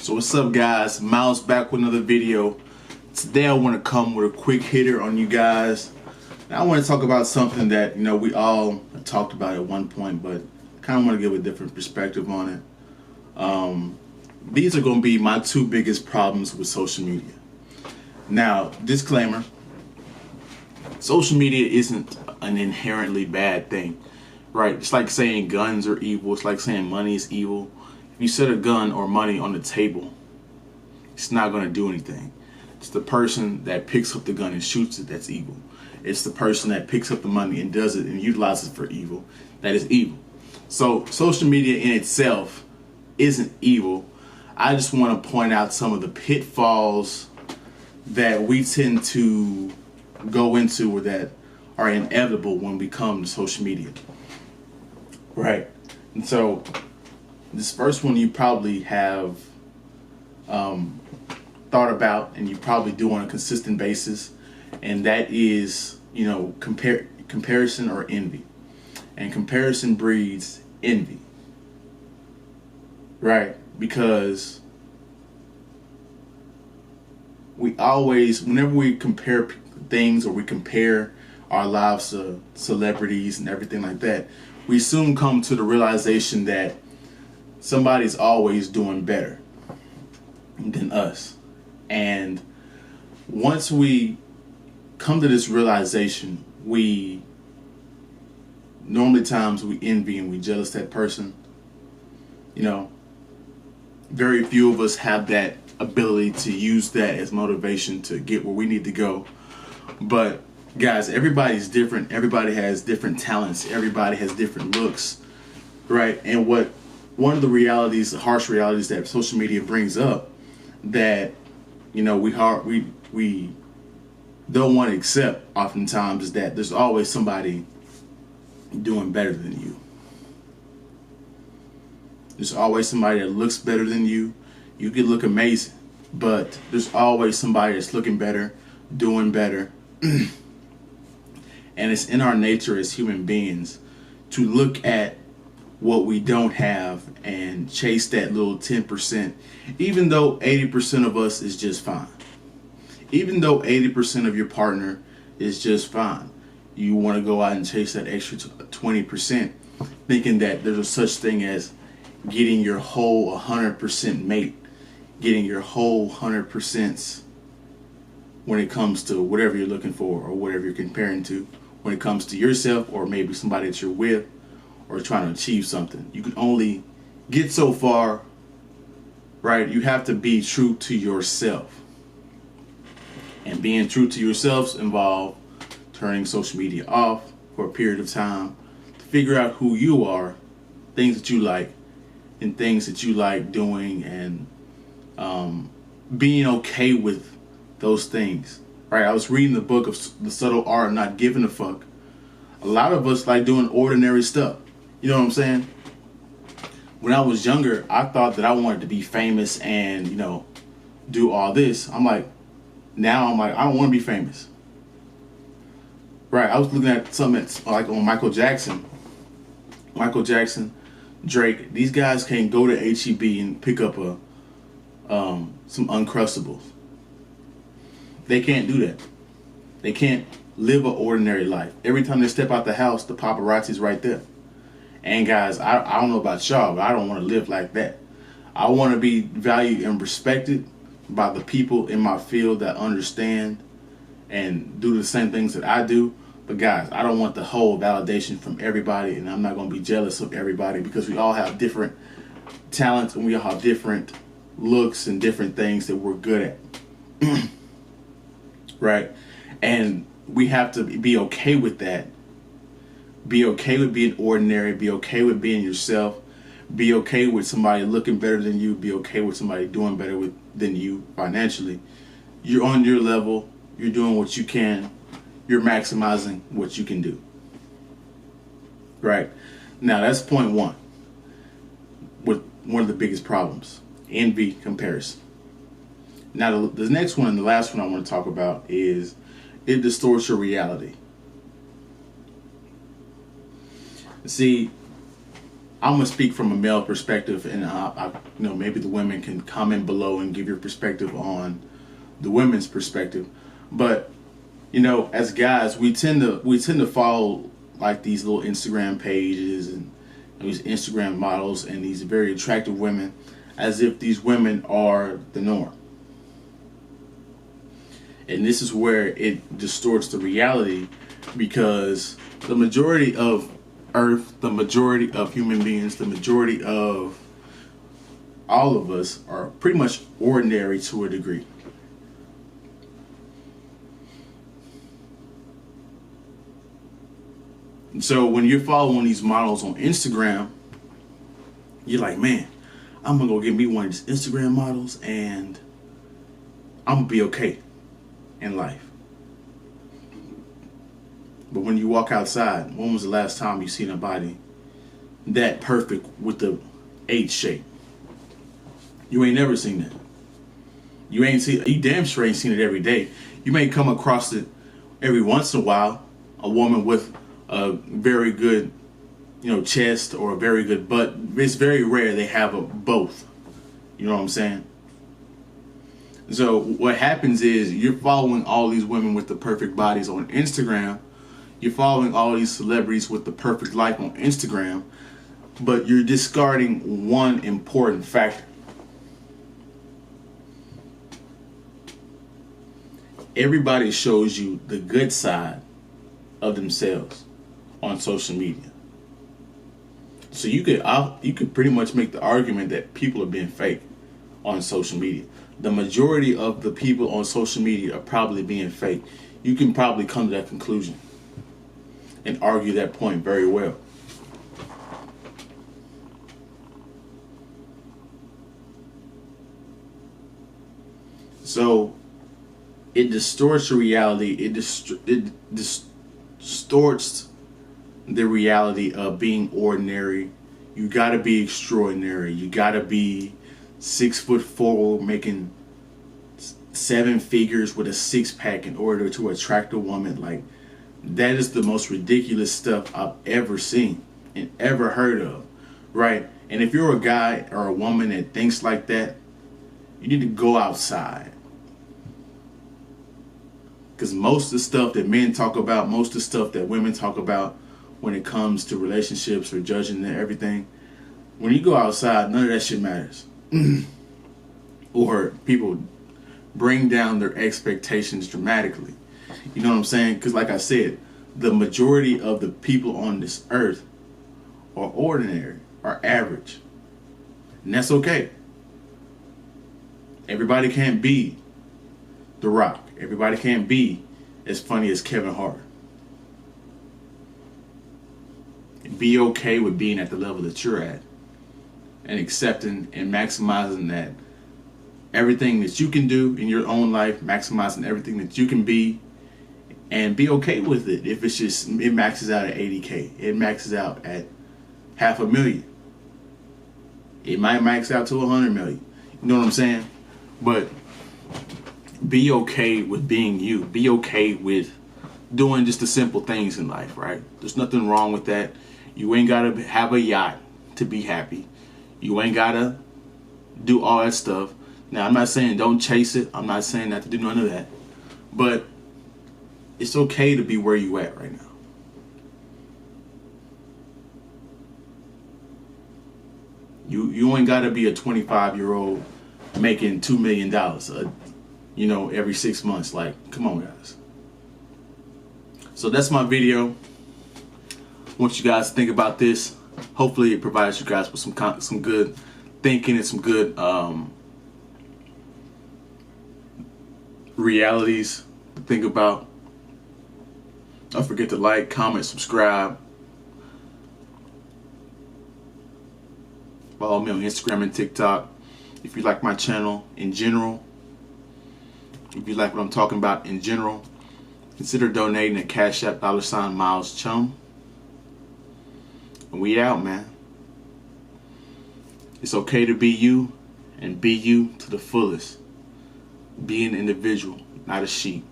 So what's up, guys? Miles back with another video. Today I want to come with a quick hitter on you guys. Now I want to talk about something that we all talked about at one point, but kind of want to give a different perspective on it. These are going to be my two biggest problems with social media. Now, disclaimer: social media isn't an inherently bad thing, right? It's like saying guns are evil. It's like saying money is evil. If you set a gun or money on the table, it's not going to do anything. It's the person that picks up the gun and shoots it that's evil. It's the person that picks up the money and does it and utilizes it for evil that is evil. So social media in itself isn't evil. I just want to point out some of the pitfalls that we tend to go into or that are inevitable when we come to social media. Right. And so this first one you probably have thought about, and you probably do on a consistent basis, and that is, comparison or envy. And comparison breeds envy, right? Because we always, whenever we compare things or we compare our lives to celebrities and everything like that, we soon come to the realization that somebody's always doing better than us. And once we come to this realization, we envy and we jealous that person. Very few of us have that ability to use that as motivation to get where we need to go. But guys, everybody's different. Everybody has different talents. Everybody has different looks, right? And one of the realities, the harsh realities that social media brings up that we don't want to accept oftentimes is that there's always somebody doing better than you. There's always somebody that looks better than you. You could look amazing, but there's always somebody that's looking better, doing better. And it's in our nature as human beings to look at what we don't have and chase that little 10%, even though 80% of us is just fine. Even though 80% of your partner is just fine, you want to go out and chase that extra 20%, thinking that there's a such thing as getting your whole 100% mate, getting your whole 100% when it comes to whatever you're looking for or whatever you're comparing to, when it comes to yourself or maybe somebody that you're with or trying to achieve something. You can only get so far, right? You have to be true to yourself. And being true to yourselves involve turning social media off for a period of time to figure out who you are, things that you like, and things that you like doing, and being okay with those things, right? I was reading the book of The Subtle Art of Not Giving a Fuck. A lot of us like doing ordinary stuff. You know what I'm saying? When I was younger, I thought that I wanted to be famous and, do all this. Now I'm like, I don't want to be famous. Right, I was looking at something like on Michael Jackson, Drake. These guys can't go to HEB and pick up some Uncrustables. They can't do that. They can't live an ordinary life. Every time they step out the house, the paparazzi's right there. And guys, I don't know about y'all, but I don't want to live like that. I want to be valued and respected by the people in my field that understand and do the same things that I do. But guys, I don't want the whole validation from everybody, and I'm not going to be jealous of everybody, because we all have different talents and we all have different looks and different things that we're good at. Right? And we have to be okay with that. Be okay with being ordinary. Be okay with being yourself. Be okay with somebody looking better than you. Be okay with somebody doing better than you financially. You're on your level. You're doing what you can. You're maximizing what you can do. Right? Now, that's point one. With one of the biggest problems. Envy, comparison. Now, the next one and the last one I want to talk about is it distorts your reality. See, I'm gonna speak from a male perspective, and maybe the women can comment below and give your perspective on the women's perspective. But as guys, we tend to follow like these little Instagram pages and these Instagram models and these very attractive women, as if these women are the norm. And this is where it distorts the reality, because the majority of Earth, the majority of human beings, the majority of all of us are pretty much ordinary to a degree. And so when you're following these models on Instagram, you're like, man, I'm gonna go get me one of these Instagram models and I'm gonna be okay in life. But when you walk outside, when was the last time you seen a body that perfect with the H shape? You ain't never seen that. You damn sure ain't seen it every day. You may come across it every once in a while, a woman with a very good, chest or a very good butt. It's very rare they have both. You know what I'm saying? So what happens is you're following all these women with the perfect bodies on Instagram. You're following all these celebrities with the perfect life on Instagram, but you're discarding one important factor. Everybody shows you the good side of themselves on social media. So you could pretty much make the argument that people are being fake on social media. The majority of the people on social media are probably being fake. You can probably come to that conclusion and argue that point very well. So it distorts the reality. It distorts the reality of being ordinary. You gotta be extraordinary. You gotta be 6'4", making 7 figures with a 6-pack in order to attract a woman. Like, that is the most ridiculous stuff I've ever seen and ever heard of, right? And if you're a guy or a woman that thinks like that, you need to go outside. Because most of the stuff that men talk about, most of the stuff that women talk about when it comes to relationships or judging and everything, when you go outside, none of that shit matters. Or people bring down their expectations dramatically. You know what I'm saying? Because like I said, the majority of the people on this earth are ordinary, are average. And that's okay. Everybody can't be The Rock. Everybody can't be as funny as Kevin Hart. Be okay with being at the level that you're at and accepting and maximizing that everything that you can do in your own life, maximizing everything that you can be, and be okay with it. If it's just, it maxes out at 80K, it maxes out at $500,000, it might max out to 100 million. You know what I'm saying? But be okay with being you. Be okay with doing just the simple things in life, right? There's nothing wrong with that. You ain't gotta have a yacht to be happy. You ain't gotta do all that stuff. Now, I'm not saying don't chase it. I'm not saying not to do none of that. But it's okay to be where you at right now. You ain't gotta be a 25-year-old making $2 million, every 6 months. Like, come on, guys. So that's my video. I want you guys to think about this. Hopefully it provides you guys with some good thinking and some good realities to think about. Don't forget to like, comment, subscribe. Follow me on Instagram and TikTok. If you like my channel in general, if you like what I'm talking about in general, consider donating at Cashapp $Myleschum. And we out, man. It's okay to be you and be you to the fullest. Be an individual, not a sheep.